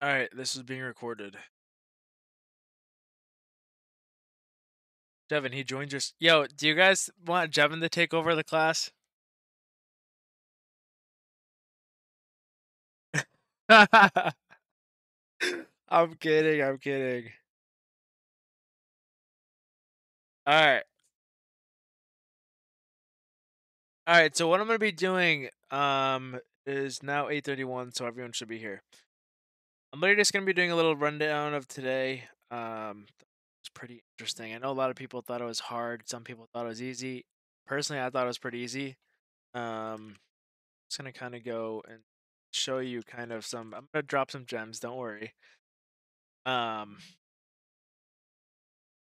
All right, this is being recorded. Devin, he joined your. Yo, do you guys want Jevin to take over the class? I'm kidding. I'm kidding. All right. All right. So what I'm gonna be doing is now 8:31, so everyone should be here. I'm literally just gonna be doing a little rundown of today. It's pretty interesting. I know a lot of people thought it was hard. Some people thought it was easy. Personally, I thought it was pretty easy. Just gonna kind of go and show you kind of some. I'm gonna drop some gems. Don't worry. Um.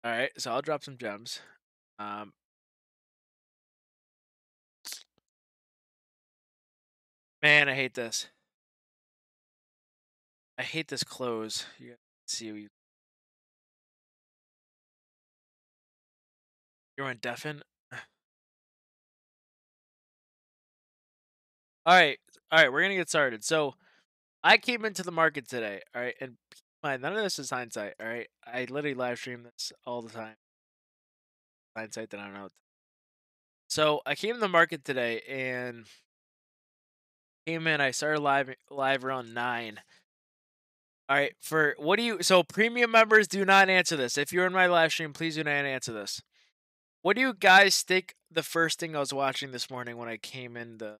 All right. So I'll drop some gems. Um. Man, I hate this. I hate this close. You guys see you're on deafen. All right. All right. We're gonna get started. So I came into the market today. All right, and keep in mind, none of this is hindsight. All right. I literally live stream this all the time. Hindsight that I don't know. So I came in the market today and came in. I started live around 9. All right, for what do you so premium members do not answer this. If you're in my live stream, please do not answer this. What do you guys think the first thing I was watching this morning when I came in the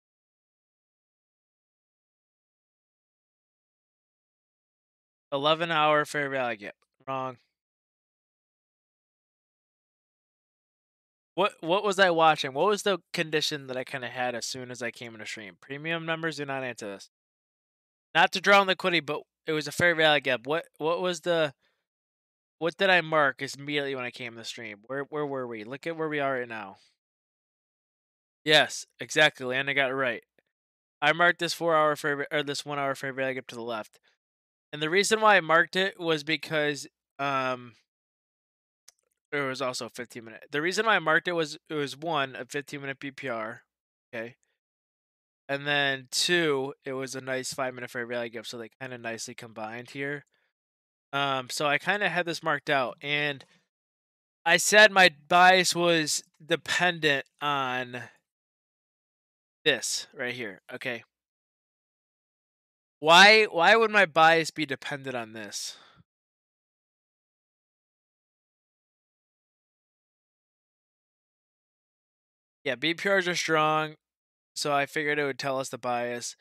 11-hour fair value gap? Wrong. What was I watching? What was the condition that I kind of had as soon as I came in the stream? Premium members do not answer this. Not to draw on liquidity, but it was a fair value gap. What was the what did I mark immediately when I came in the stream? Where were we? Look at where we are right now. Yes, exactly, and I got it right. I marked this 4-hour fair or this 1-hour fair value gap to the left. And the reason why I marked it was because there was also a 15-minute. The reason why I marked it was one, a 15-minute BPR, okay? And then two, it was a nice 5-minute fair value gap, so they kind of nicely combined here. So I kind of had this marked out, and I said my bias was dependent on this right here, okay? Why would my bias be dependent on this? Yeah, BPRs are strong, so I figured it would tell us the bias.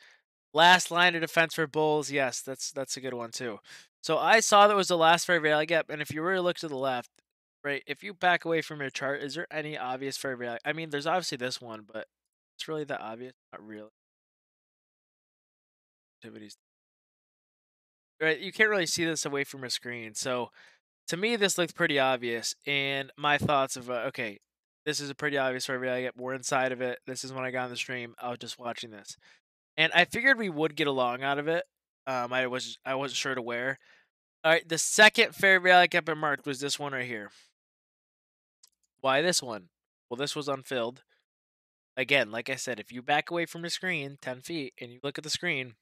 Last line of defense for bulls, yes, that's a good one too. So I saw that was the last fair value gap, and if you really look to the left, right, if you back away from your chart, is there any obvious fair value? I mean, there's obviously this one, but it's really that obvious, not really. Activities, right? You can't really see this away from your screen, so to me, this looked pretty obvious. And my thoughts of okay, this is a pretty obvious fair value gap. We're inside of it. This is when I got on the stream. I was just watching this. And I figured we would get along out of it. I wasn't sure to where. All right, the second fair value gap I marked was this one right here. Why this one? Well, this was unfilled. Again, like I said, if you back away from the screen 10 feet and you look at the screen,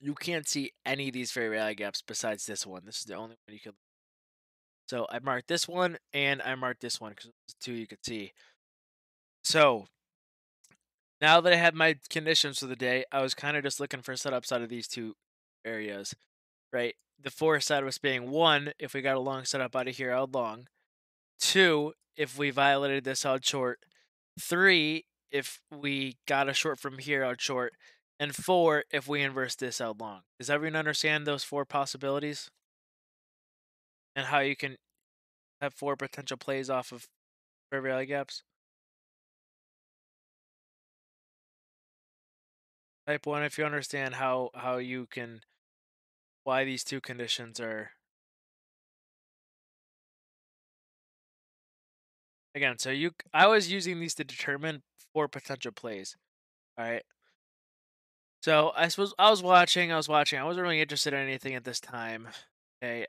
you can't see any of these fair value gaps besides this one. This is the only one you can. So I marked this one and I marked this one because it's two you could see. So now that I had my conditions for the day, I was kind of just looking for setups out of these two areas, right? The four side was being one, if we got a long setup out of here, out long. Two, if we violated this out short. Three, if we got a short from here out short. And four, if we inverse this out long. Does everyone understand those four possibilities? And how you can have four potential plays off of fair value gaps? Type 1 if you understand how you can why these two conditions are again. So I was using these to determine four potential plays. All right. So I suppose I was watching. I wasn't really interested in anything at this time. Okay.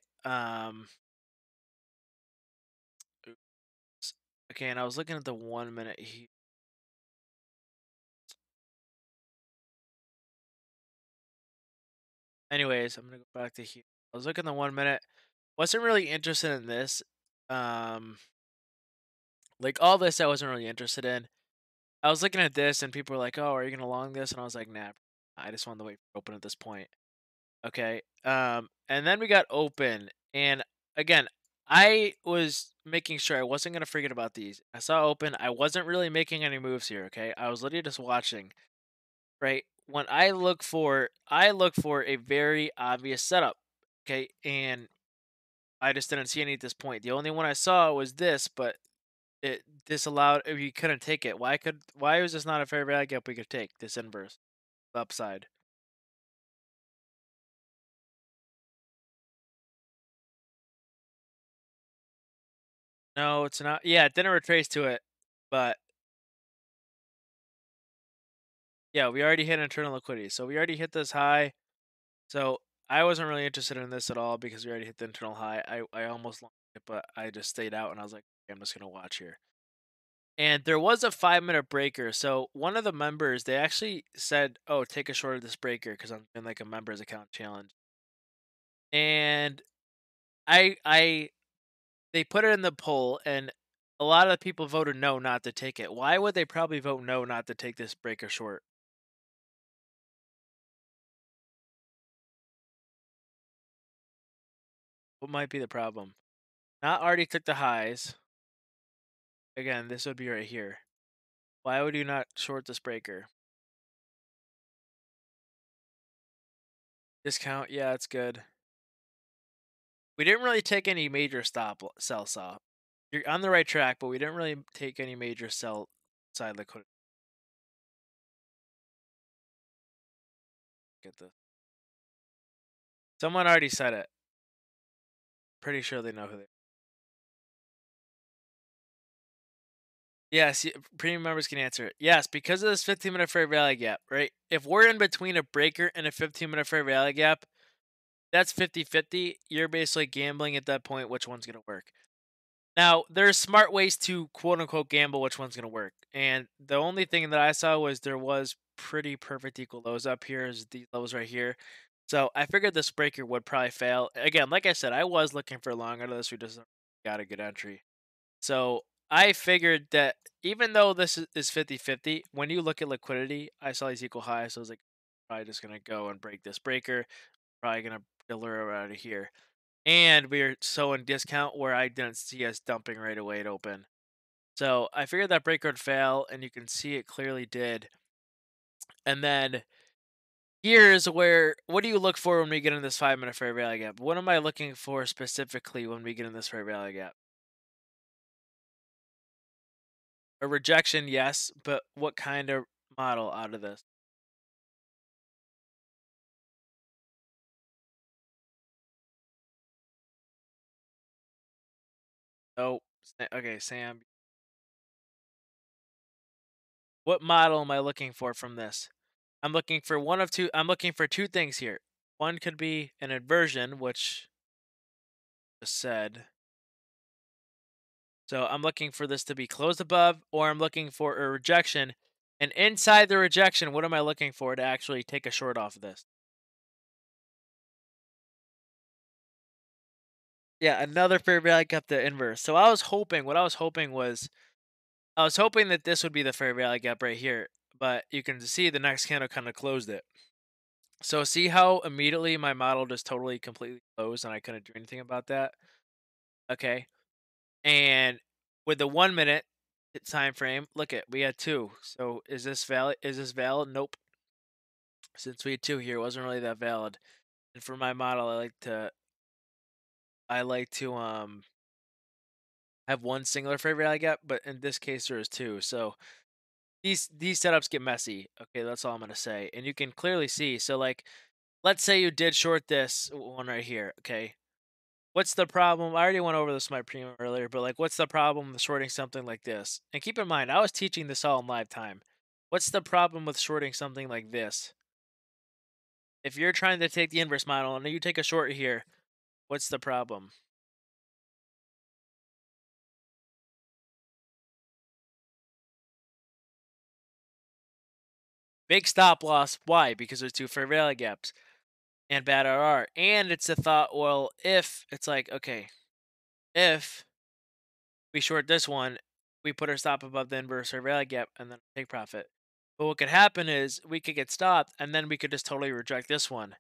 Oops. Okay, and I was looking at the 1 minute here. Anyways, I'm gonna go back to here. I was looking at the 1 minute. Wasn't really interested in this. Um, like all this, I wasn't really interested in. I was looking at this, and people were like, "Oh, are you gonna long this?" And I was like, "Nah, I just wanted to wait for open at this point." Okay. And then we got open, and again, I was making sure I wasn't gonna forget about these. I saw open. I wasn't really making any moves here. Okay, I was literally just watching. Right. When I look for a very obvious setup. Okay, and I just didn't see any at this point. The only one I saw was this, but it disallowed. If you couldn't take it, why was this not a fair value gap we could take this inverse upside? No, it's not. Yeah, it didn't retrace to it, but yeah, we already hit internal liquidity, so we already hit this high. So I wasn't really interested in this at all because we already hit the internal high. I almost lost it, but I just stayed out and I was like, okay, I'm just gonna watch here. And there was a 5 minute breaker. So one of the members, they actually said, "Oh, take a short of this breaker because I'm in like a members account challenge." And I they put it in the poll, and a lot of people voted no, not to take it. Why would they probably vote no, not to take this breaker short? What might be the problem? Not already took the highs. Again, this would be right here. Why would you not short this breaker? Discount, yeah, it's good. We didn't really take any major sell stop. You're on the right track, but we didn't really take any major sell side liquidity. Get this. Someone already said it. Pretty sure they know who they. Yes, premium members can answer it. Yes, because of this 15-minute fair value gap, right? If we're in between a breaker and a 15-minute fair value gap, that's 50-50. You're basically gambling at that point which one's going to work. Now, there's smart ways to quote unquote gamble which one's going to work. And the only thing that I saw was there was pretty perfect equal lows up here, is these levels right here. So I figured this breaker would probably fail. Again, like I said, I was looking for long out of this. We just got a good entry. So I figured that even though this is 50-50, when you look at liquidity, I saw these equal highs. So I was like, probably just going to go and break this breaker. Probably going to deliver out of here. And we are so in discount where I didn't see us dumping right away at open. So I figured that breaker would fail, and you can see it clearly did. And then here's where, what do you look for when we get in this 5 minute fair value gap? What am I looking for specifically when we get in this fair value gap? A rejection, yes, but what kind of model out of this? Oh, okay, Sam. What model am I looking for from this? I'm looking for one of two. I'm looking for two things here. One could be an inversion, which I just said. So I'm looking for this to be closed above, or I'm looking for a rejection. And inside the rejection, what am I looking for to actually take a short off of this? Yeah, another fair value gap to inverse. So what I was hoping was, I was hoping that this would be the fair value gap right here. But you can see the next candle kind of closed it. So see how immediately my model just totally completely closed and I couldn't do anything about that? Okay. And with the 1 minute time frame, look at, we had two. So is this valid? Is this valid? Nope. Since we had two here, it wasn't really that valid. And for my model, I like to have one singular fair value gap, but in this case there is two. So these setups get messy. Okay, that's all I'm gonna say. And you can clearly see. So like, let's say you did short this one right here. Okay, what's the problem? I already went over this in my premium earlier, but like, what's the problem with shorting something like this? And keep in mind, I was teaching this all in live time. What's the problem with shorting something like this? If you're trying to take the inverse model and you take a short here, what's the problem? Big stop loss. Why? Because there's two fair value gaps. and bad RR. And it's a thought, well, if it's like, okay, if we short this one, we put our stop above the inverse or value gap and then take profit. But what could happen is we could get stopped and then we could just totally reject this one,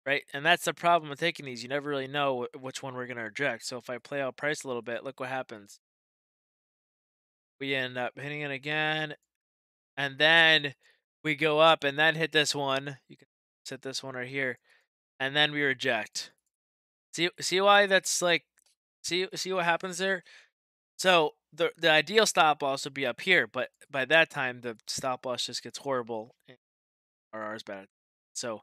right? And that's the problem with taking these. You never really know which one we're going to reject. So if I play out price a little bit, look what happens. We end up hitting it again, and then we go up and then hit this one. You can set this one right here, and then we reject. See why that's like, see what happens there? So the ideal stop loss would be up here, but by that time the stop loss just gets horrible and RR is bad. So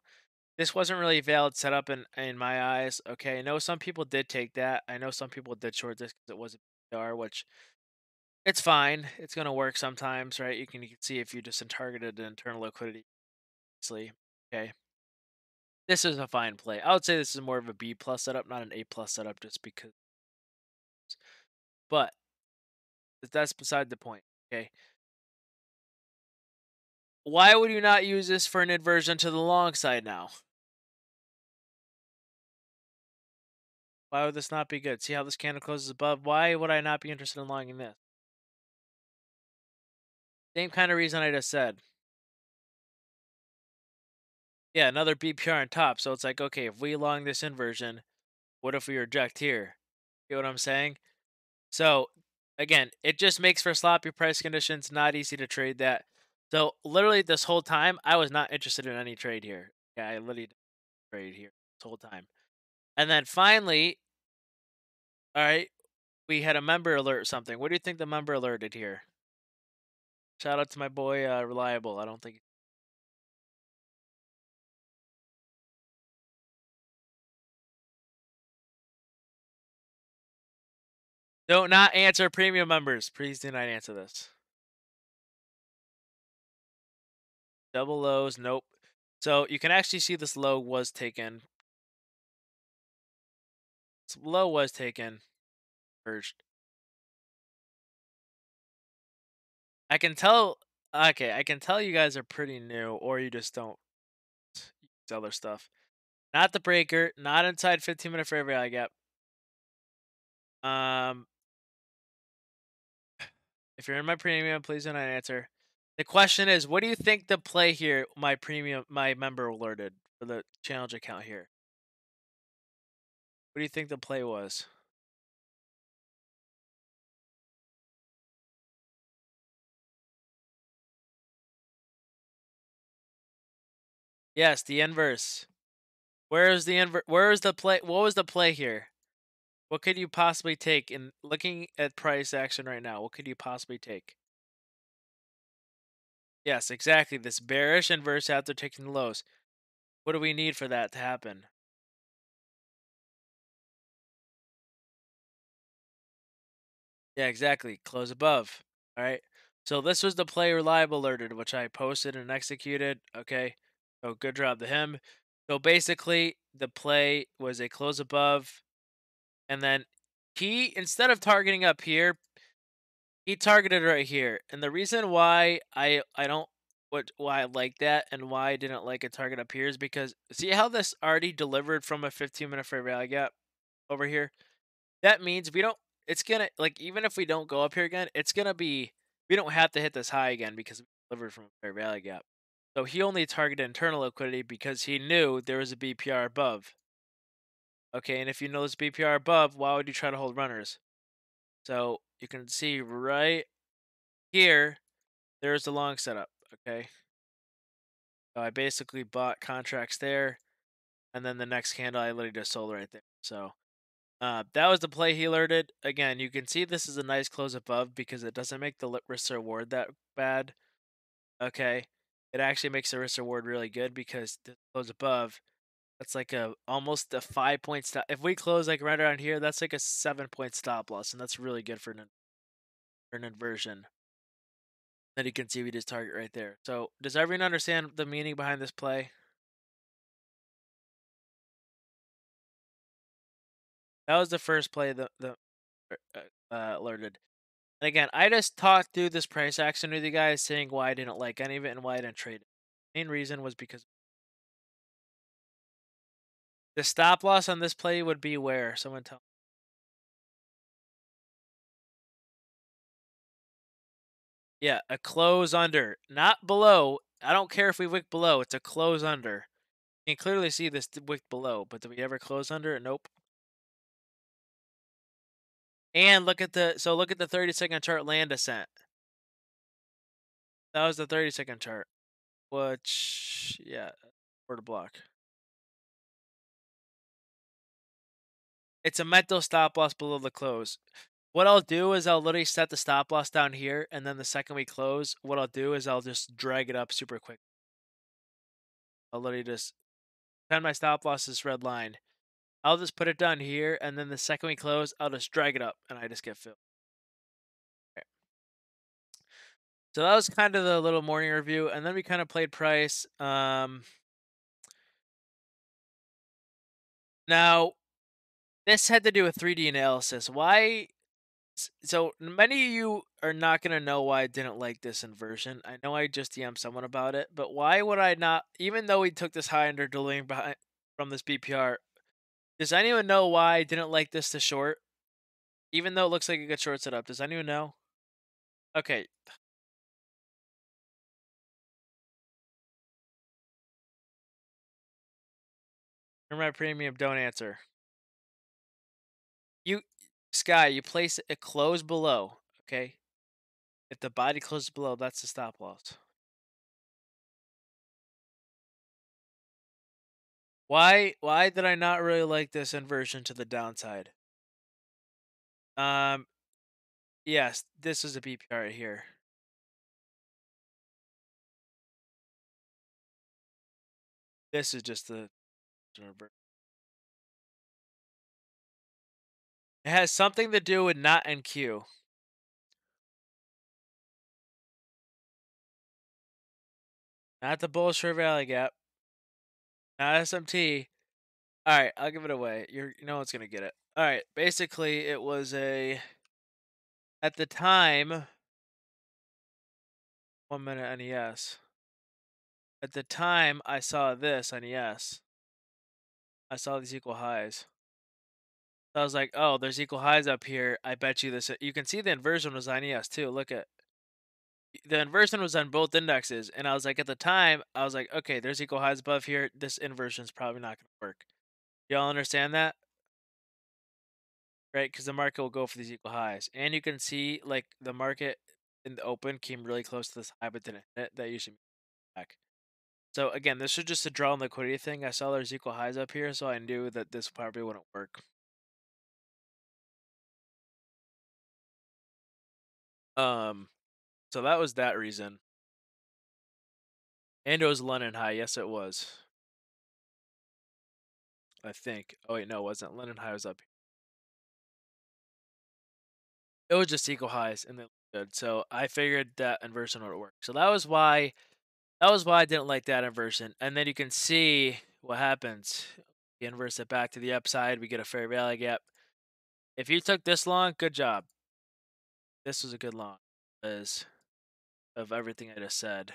this wasn't really a valid setup in my eyes. Okay, I know some people did take that. I know some people did short this because it was a PR, which it's fine. It's gonna work sometimes, right? You can see if you just targeted internal liquidity. Obviously, okay. This is a fine play. I would say this is more of a B plus setup, not an A plus setup, just because. But that's beside the point. Okay. Why would you not use this for an inversion to the long side now? Why would this not be good? See how this candle closes above? Why would I not be interested in longing this? Same kind of reason I just said. Yeah, another BPR on top. So it's like, okay, if we long this inversion, what if we reject here? You know what I'm saying? So again, it just makes for sloppy price conditions, not easy to trade that. So literally this whole time, I was not interested in any trade here. Yeah, I literally didn't trade here this whole time. And then finally, all right, we had a member alert or something. What do you think the member alerted here? Shout out to my boy Reliable. I don't think. Do not answer premium members. Please do not answer this. Double lows, nope. So you can actually see this low was taken. This low was taken. Purged. I can tell. Okay, I can tell you guys are pretty new, or you just don't use other stuff. Not the breaker. Not inside 15-minute fair value gap. Um, if you're in my premium, please do not answer. The question is, what do you think the play here? My member alerted for the challenge account here. What do you think the play was? Yes, the inverse. Where is the inverse? Where is the play? What was the play here? What could you possibly take in looking at price action right now? What could you possibly take? Yes, exactly. This bearish inverse after taking the lows. What do we need for that to happen? Yeah, exactly. Close above. All right. So this was the play reliable alerted, which I posted and executed. Okay. So good job to him. So basically, the play was a close above, and then he, instead of targeting up here, he targeted right here. And the reason why I don't why I like that and why I didn't like a target up here is because see how this already delivered from a 15-minute fair value gap over here? That means we don't, it's gonna, like, even if we don't go up here again, it's gonna be, we don't have to hit this high again because we delivered from a fair value gap. So he only targeted internal liquidity because he knew there was a BPR above. Okay, and if you know this BPR above, why would you try to hold runners? So you can see right here, there's the long setup. Okay, so I basically bought contracts there, and then the next candle I literally just sold right there. So that was the play he alerted. Again, you can see this is a nice close above because it doesn't make the risk reward that bad. Okay, it actually makes the risk reward really good because the close above, that's like a almost a 5-point stop. If we close like right around here, that's like a 7-point stop loss, and that's really good for an inversion. Then you can see we just target right there. So does everyone understand the meaning behind this play? That was the first play the alerted. And again, I just talked through this price action with you guys, saying why I didn't like any of it and why I didn't trade it. Main reason was because The stop loss on this play would be where? Someone tell me. Yeah, a close under, not below. I don't care if we wick below. It's a close under. You can clearly see this wick below, but did we ever close under it? Nope. And look at the 30-second chart land descent. That was the 30-second chart, which yeah, order block. It's a mental stop loss below the close. What I'll do is I'll literally set the stop loss down here, and then the second we close, what I'll do is I'll just drag it up super quick. I'll literally just pretend my stop loss is red line. I'll just put it down here, and then the second we close, I'll just drag it up, and I just get filled. Okay. So that was kind of the little morning review, and then we kind of played price. Now, this had to do with 3D analysis. Why? So many of you are not going to know why I didn't like this inversion. I know I just DM'd someone about it, but why would I not, even though we took this high under delaying behind from this BPR, does anyone know why I didn't like this to short? Even though it looks like a good short setup, does anyone know? Okay. For my premium, don't answer. You, Sky, you place a close below, okay? If the body closes below, that's the stop loss. Why did I not really like this inversion to the downside? Um, yes, this is a BPR right here. This is just the it has something to do with not NQ. Not the Bullshit Valley Gap. Not SMT. Alright, I'll give it away. You know what's gonna get it. Alright, basically it was a at the time 1 minute NES. At the time I saw this NES. I saw these equal highs. So I was like, oh, there's equal highs up here. I bet you this. You can see the inversion was on ES too. Look at the inversion was on both indexes, and I was like, at the time, I was like, okay, there's equal highs above here. This inversion is probably not going to work. Y'all understand that, right? Because the market will go for these equal highs, and you can see like the market in the open came really close to this high, but didn't hit it. That usually back. So again, this is just a draw and liquidity thing. I saw there's equal highs up here, so I knew that this probably wouldn't work. So that was that reason. And it was London high. Yes, it was. I think. Oh wait, no, it wasn't. London high was up here. It was just equal highs, and they looked good. So I figured that inversion would work. So that was why. That was why I didn't like that inversion. And then you can see what happens. You inverse it back to the upside. We get a fair value gap. If you took this long, good job. This was a good long, because of everything I just said.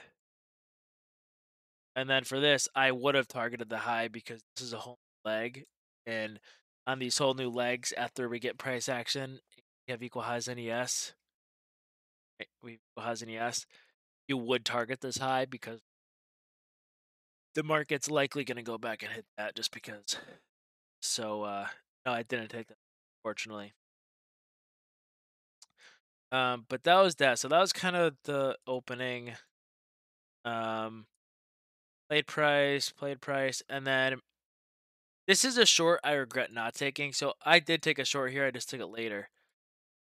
And then for this, I would have targeted the high because this is a whole leg. And on these whole new legs, after we get price action, we have equal highs NES. We equal highs NES. You would target this high because the market's likely going to go back and hit that just because. So, no, I didn't take that, fortunately. But that was that. So that was kind of the opening. Played price, and then this is a short I regret not taking. So I did take a short here. I just took it later.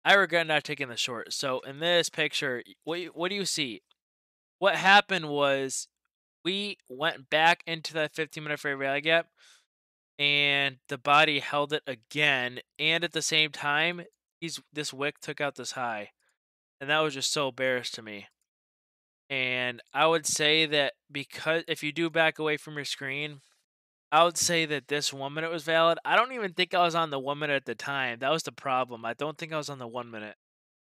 I regret not taking the short. So in this picture, what do you see? What happened was we went back into that 15-minute fair value gap, and the body held it again. And at the same time, this wick took out this high, and that was just so bearish to me. And I would say that because if you do back away from your screen, I would say that this 1 minute was valid. I don't even think I was on the 1 minute at the time. That was the problem. I don't think I was on the 1 minute.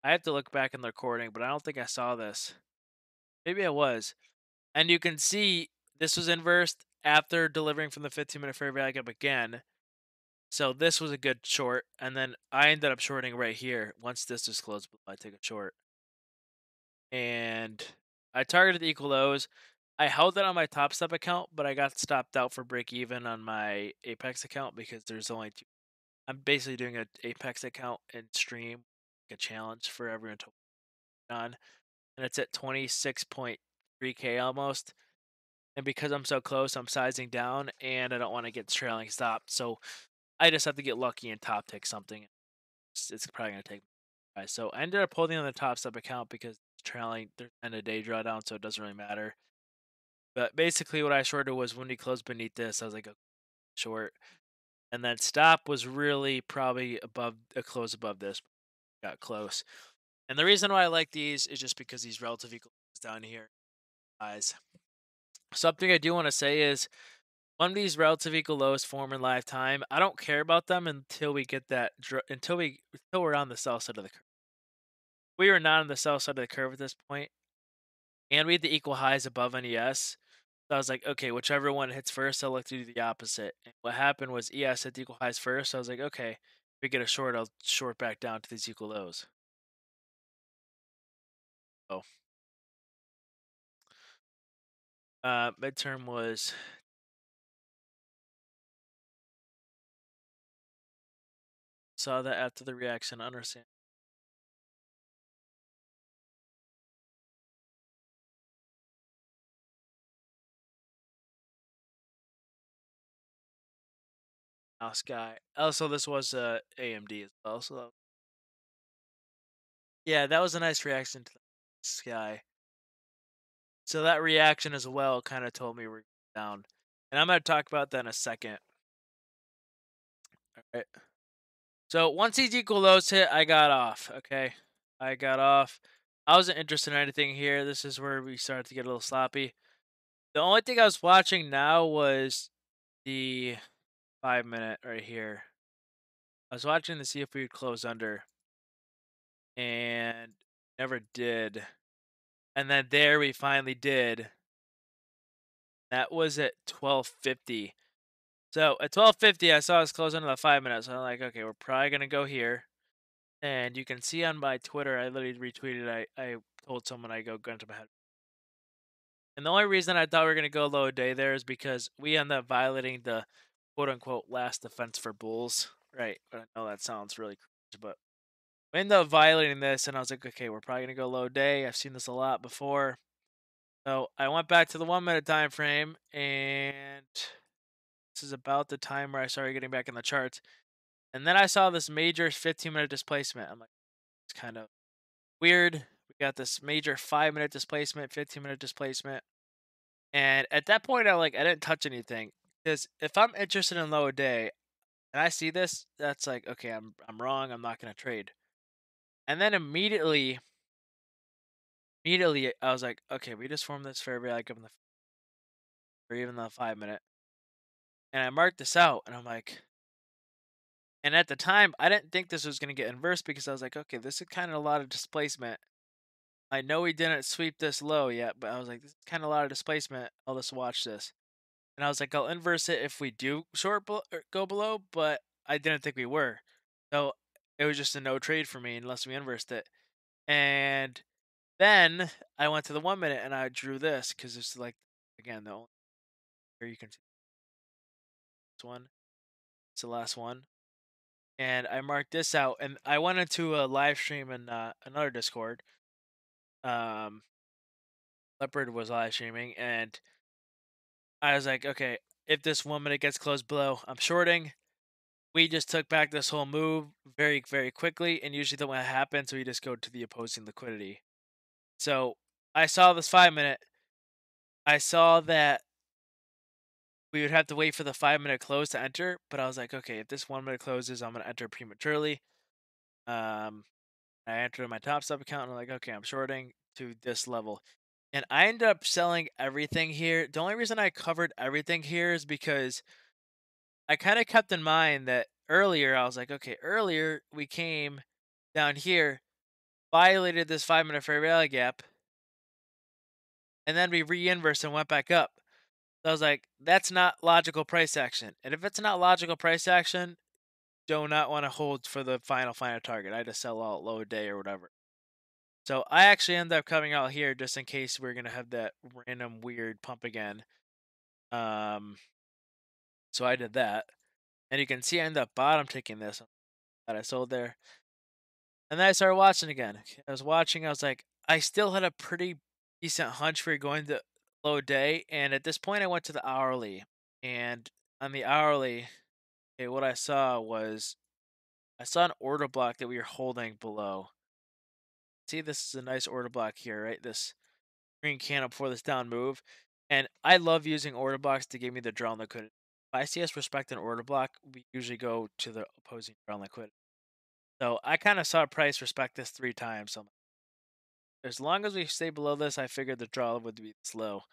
I have to look back in the recording, but I don't think I saw this. Maybe I was. And you can see this was inversed. after delivering from the 15-minute fair value gap again. So this was a good short, and then I ended up shorting right here. Once this is closed, I take a short, and I targeted the equal lows. I held it on my Top Step account, but I got stopped out for break even on my Apex account because there's only two. I'm basically doing an Apex account and stream like a challenge for everyone to win on, and it's at 26.3k almost. And because I'm so close, I'm sizing down, and I don't want to get trailing stopped. So I just have to get lucky and top tick something. It's probably gonna take. So I ended up holding on the Top Step account because trailing there's end of day drawdown, so it doesn't really matter. But basically, what I shorted was when we closed beneath this, I was like a short, and then stop was really probably above a close above this. Got close, and the reason why I like these is just because these relative equals down here, guys. Something I do want to say is one of these relative equal lows form in live time. I don't care about them until we get that until we're on the sell side of the curve. We were not on the sell side of the curve at this point, and we had the equal highs above NES. So I was like, okay, whichever one hits first, I'll look to do the opposite. And what happened was ES hit the equal highs first. So I was like, okay, if we get a short, I'll short back down to these equal lows. Oh, midterm was saw that after the reaction. Understand. Sky. Also, this was AMD as well. So yeah, that was a nice reaction to the Sky. So that reaction as well kind of told me we're down, and I'm gonna talk about that in a second. All right. So once these equal lows hit, I got off. Okay, I got off. I wasn't interested in anything here. This is where we started to get a little sloppy. The only thing I was watching now was the 5-minute right here. I was watching to see if we would close under, and never did. And then there we finally did. That was at 12:50. So at 12:50, I saw us close under the 5 minutes. So I'm like, okay, we're probably gonna go here. And you can see on my Twitter, I literally retweeted. I told someone I go gun to my head. And the only reason I thought we were gonna go low day there is because we end up violating the quote unquote last defense for bulls. Right. But I know that sounds really cringe, but we ended up violating this, and I was like, okay, we're probably gonna go low day. I've seen this a lot before. So I went back to the 1 minute time frame, and this is about the time where I started getting back in the charts. And then I saw this major 15-minute displacement. I'm like, it's kind of weird. We got this major 5-minute displacement, 15-minute displacement. And at that point, I didn't touch anything, because if I'm interested in low day and I see this, that's like, okay, I'm wrong. I'm not gonna trade. And then immediately, I was like, okay, we just formed this fair value gap in the or even the 5-minute, and I marked this out, and I'm like, and at the time, I didn't think this was gonna get inversed because I was like, okay, this is kind of a lot of displacement. I know we didn't sweep this low yet, but I was like, this is kind of a lot of displacement. I'll just watch this. And I was like, I'll inverse it if we do go below, but I didn't think we were. So it was just a no trade for me unless we inversed it. And then I went to the 1 minute and I drew this because it's like, again, the only here you can see this one. It's the last one. And I marked this out, and I went into a live stream in another Discord. Leopard was live streaming, and I was like, okay, if this 1 minute gets closed below, I'm shorting. We just took back this whole move very, very quickly, and usually that when it happens, we just go to the opposing liquidity. So I saw this 5-minute. I saw that we would have to wait for the 5-minute close to enter, but I was like, okay, if this 1 minute closes, I'm gonna enter prematurely. I entered my Top Step account, and I'm like, okay, I'm shorting to this level. And I ended up selling everything here. The only reason I covered everything here is because I kind of kept in mind that earlier, I was like, okay, earlier we came down here, violated this 5-minute fair value gap, and then we re-inversed and went back up. So I was like, that's not logical price action. And if it's not logical price action, do not want to hold for the final target. I had to sell out low day or whatever. So I actually ended up coming out here just in case we're gonna have that random weird pump again. Um, so I did that, and you can see I ended up bottom taking this that I sold there, and then I started watching again. I was watching. I was like, I still had a pretty decent hunch for going to low day, and at this point, I went to the hourly, and on the hourly, okay, what I saw was I saw an order block that we were holding below. See, this is a nice order block here, right? This green candle before this down move. And I love using order blocks to give me the draw on liquidity. If I see us respect an order block, we usually go to the opposing draw on liquidity. So I kind of saw price respect this 3 times. So as long as we stay below this, I figured the draw would be slow.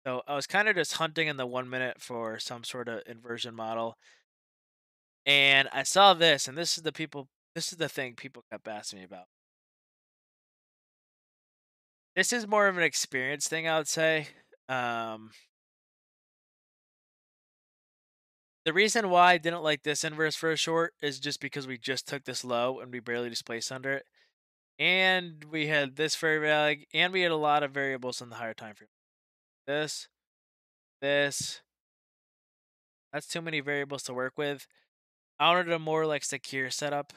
So I was kind of just hunting in the 1 minute for some sort of inversion model. And I saw this, and this is the thing people kept asking me about. This is more of an experience thing, I would say. Um, The reason why I didn't like this inverse for a short is just because we just took this low and we barely displaced under it. And we had this fair value, and we had a lot of variables in the higher time frame. This, this, that's too many variables to work with. I wanted a more like secure setup.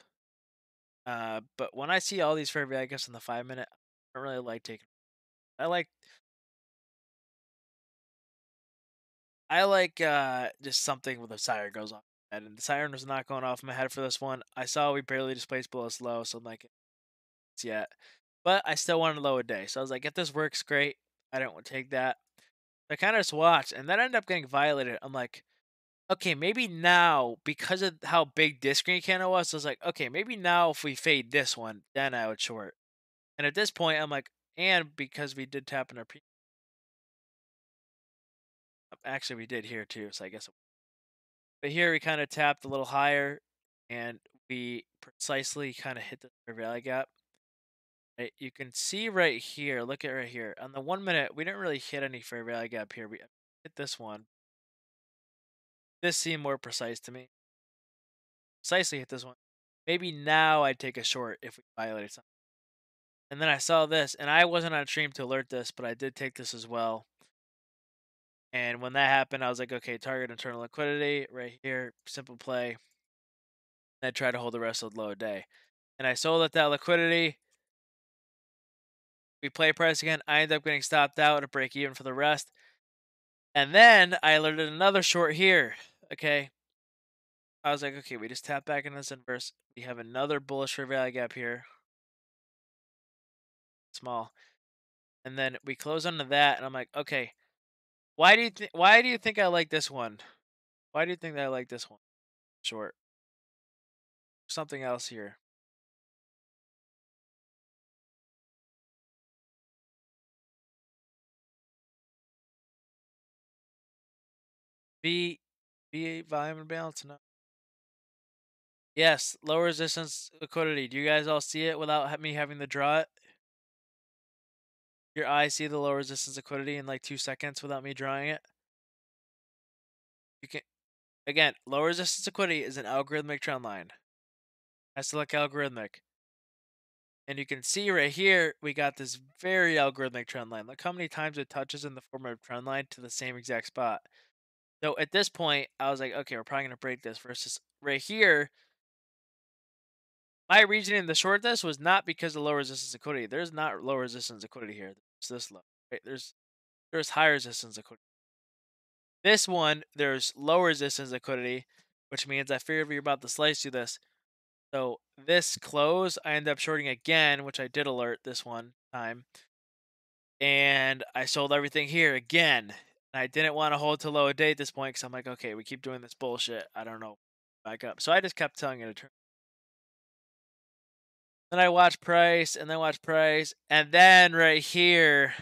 But when I see all these fair values in the 5 minute, I don't really like taking. I like just something with a siren goes off. And the siren was not going off in my head for this one. I saw we barely displaced below this low, so I'm like, yet. But I still wanted low a day. So I was like, if this works, great. I don't want to take that. I kind of just watched, and then I ended up getting violated. I'm like, okay, maybe now, because of how big this green candle was, I was like, okay, maybe now if we fade this one, then I would short. And at this point, I'm like, and because we did tap in our actually we did here too, so I guess. But here we kind of tapped a little higher, and we precisely kind of hit the fair value gap. You can see right here, look at right here. On the 1 minute, we didn't really hit any fair value gap here. We hit this one. This seemed more precise to me. Precisely hit this one. Maybe now I'd take a short if we violated something. And then I saw this, and I wasn't on stream to alert this, but I did take this as well. And when that happened, I was like, okay, target internal liquidity right here, simple play. And I try to hold the rest of the low day. And I sold at that liquidity. We play price again. I end up getting stopped out at break even for the rest. And then I alerted another short here. Okay. I was like, okay, we just tap back in this inverse. We have another bullish fair value gap here. Small. And then we close onto that, and I'm like, okay, why do you think I like this one? Why do you think that I like this one? Short. Something else here. V volume and balance. No. Yes, low resistance liquidity. Do you guys all see it without me having to draw it? Your eyes see the low resistance liquidity in like 2 seconds without me drawing it? You can again, low resistance liquidity is an algorithmic trend line. Has to look algorithmic. And you can see right here, we got this very algorithmic trend line. Look how many times it touches in the form of trend line to the same exact spot. So at this point, I was like, okay, we're probably going to break this versus right here. My reasoning to short this was not because of low resistance liquidity. There's not low resistance liquidity here. It's this low. Right? There's high resistance liquidity. This one, there's low resistance liquidity, which means I figured we were about to slice through this. So this close, I end up shorting again, which I did alert this one time. And I sold everything here again. And I didn't want to hold to low a day at this point because I'm like, okay, we keep doing this bullshit. I don't know. Back up. So I just kept telling it to turn. Then I watched price and then watched price. And then right here,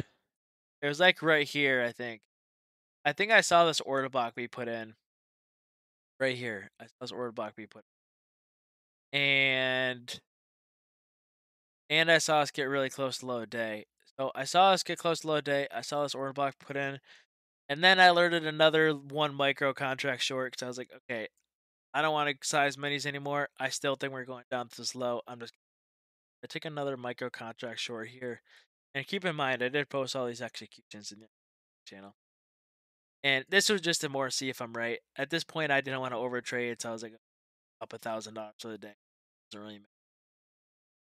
it was like right here, I think. I think I saw this order block we put in. Right here. I saw this order block we put in. And I saw us get really close to low day. So I saw us get close to low day. I saw this order block put in. And then I alerted another one micro contract short because I was like, okay, I don't want to size minis anymore. I still think we're going down to this low. I took another micro contract short here. And keep in mind, I did post all these executions in the channel. And this was just to more see if I'm right. At this point, I didn't want to overtrade, so I was like up $1,000 for the day. Doesn't really matter.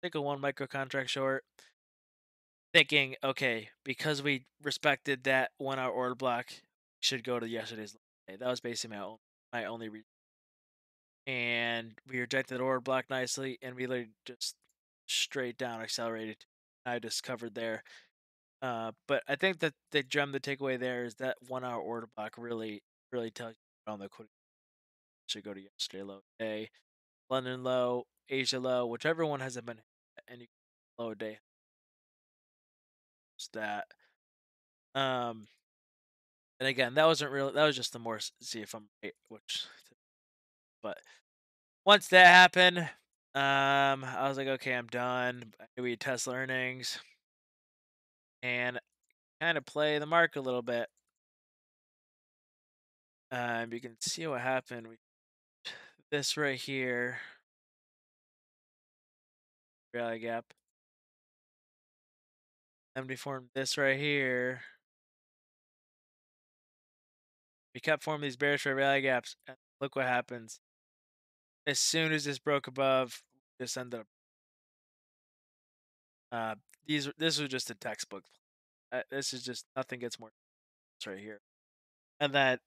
Take a one micro contract short, thinking, okay, because we respected that 1 hour order block, should go to yesterday's low. That was basically my only reason. And we rejected the order block nicely, and we literally just straight down accelerated. I just covered there. But I think that the gem to take away there is that 1 hour order block really tells you on the liquidity should go to yesterday low day, London low, Asia low, whichever one hasn't been hit, and you low day. Just that. Um, and again, that wasn't real. That was just the more see if I'm right, which. But once that happened, I was like, okay, I'm done. I knew we had Tesla earnings, and kind of play the mark a little bit. You can see what happened. This right here, rally gap. Then we formed this right here. We kept forming these bearish rally gaps, and look what happens. As soon as this broke above, this ended up. This was just a textbook. This is just nothing gets more right here. And that,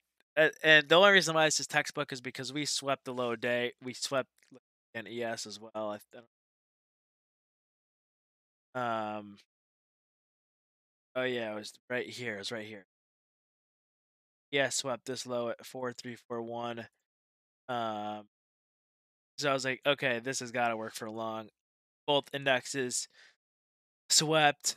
and the only reason why this is textbook is because we swept the low day. We swept an ES as well. Um. Oh yeah, it was right here. It was right here. Yeah, swept this low at 4341. Um. So I was like, okay, this has got to work for long. Both indexes swept,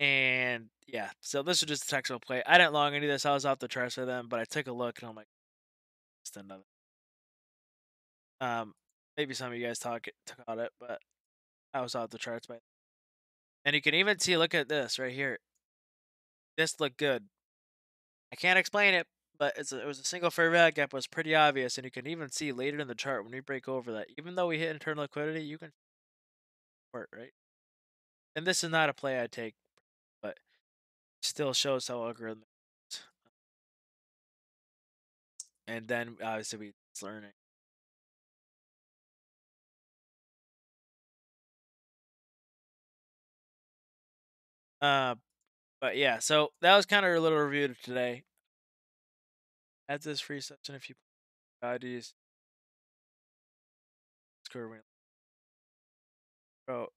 and yeah, so this was just a textbook play. I didn't long any of this. I was off the charts for them, but I took a look and I'm like, just another. Um, maybe some of you guys took on it, but I was off the charts by. And you can even see, look at this right here. This looked good. I can't explain it, but it was a single fair value gap. It was pretty obvious, and you can even see later in the chart when we break over that. Even though we hit internal liquidity, you can support, right. And this is not a play I take, but still shows how algorithmic. And then obviously we learning. Uh, but yeah, so that was kind of a little review of today. Add this free session if you IDs. Screw me. Bro.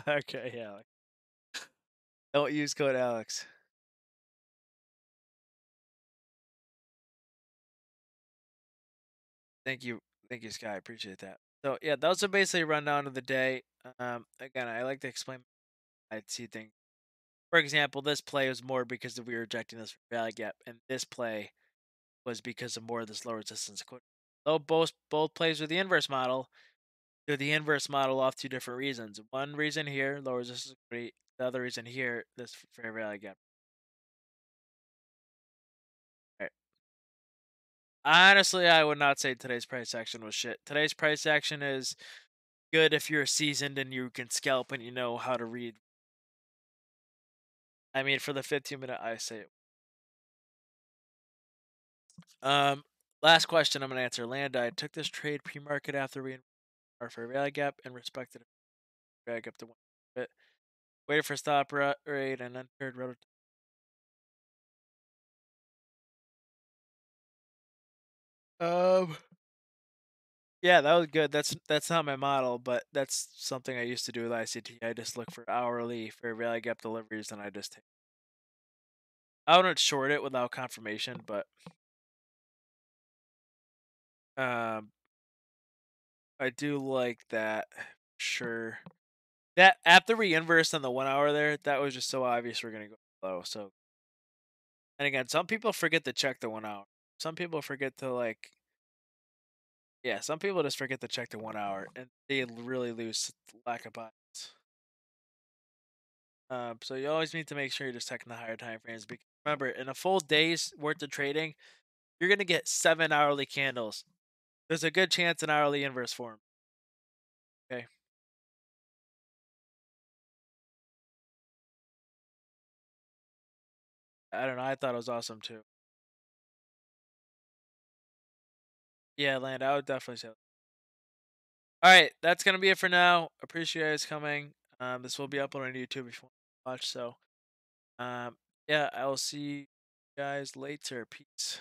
Okay, yeah. Don't use code Alex. Thank you, Sky. I appreciate that. So yeah, that was a basically rundown of the day. Again, I like to explain. I'd see things. For example, this play was more because we were rejecting this value gap, and this play was because of more of this low resistance. Though both plays with the inverse model, they're the inverse model off two different reasons. One reason here, low resistance liquidity. The other reason here, this fair value gap. Right. Honestly, I would not say today's price action was shit. Today's price action is good if you're seasoned and you can scalp and you know how to read. I mean, for the 15-minute, I say it. Last question I'm gonna answer. Landa, I took this trade pre-market after we our fair value gap and respected it. Drag up to one bit. Waited for stop rate and entered relative. Um. Yeah, that was good. That's not my model, but that's something I used to do with ICT. I just look for hourly fair value gap deliveries, and I just take. I wouldn't short it without confirmation, but um, I do like that. Sure. That after we inversed on the 1 hour there, that was just so obvious we're gonna go low. So, and again, some people forget to check the 1 hour. Some people forget to yeah, some people just forget to check the 1 hour, and they really lose lack of bias. So you always need to make sure you're just checking the higher time frames. Because remember, in a full day's worth of trading, you're gonna get 7 hourly candles. There's a good chance an hourly inverse form. Okay. I don't know. I thought it was awesome too. Yeah, land. I would definitely say. All right, that's gonna be it for now. Appreciate you guys coming. This will be uploaded on YouTube if you want to watch. So, um, yeah, I will see you guys later. Peace.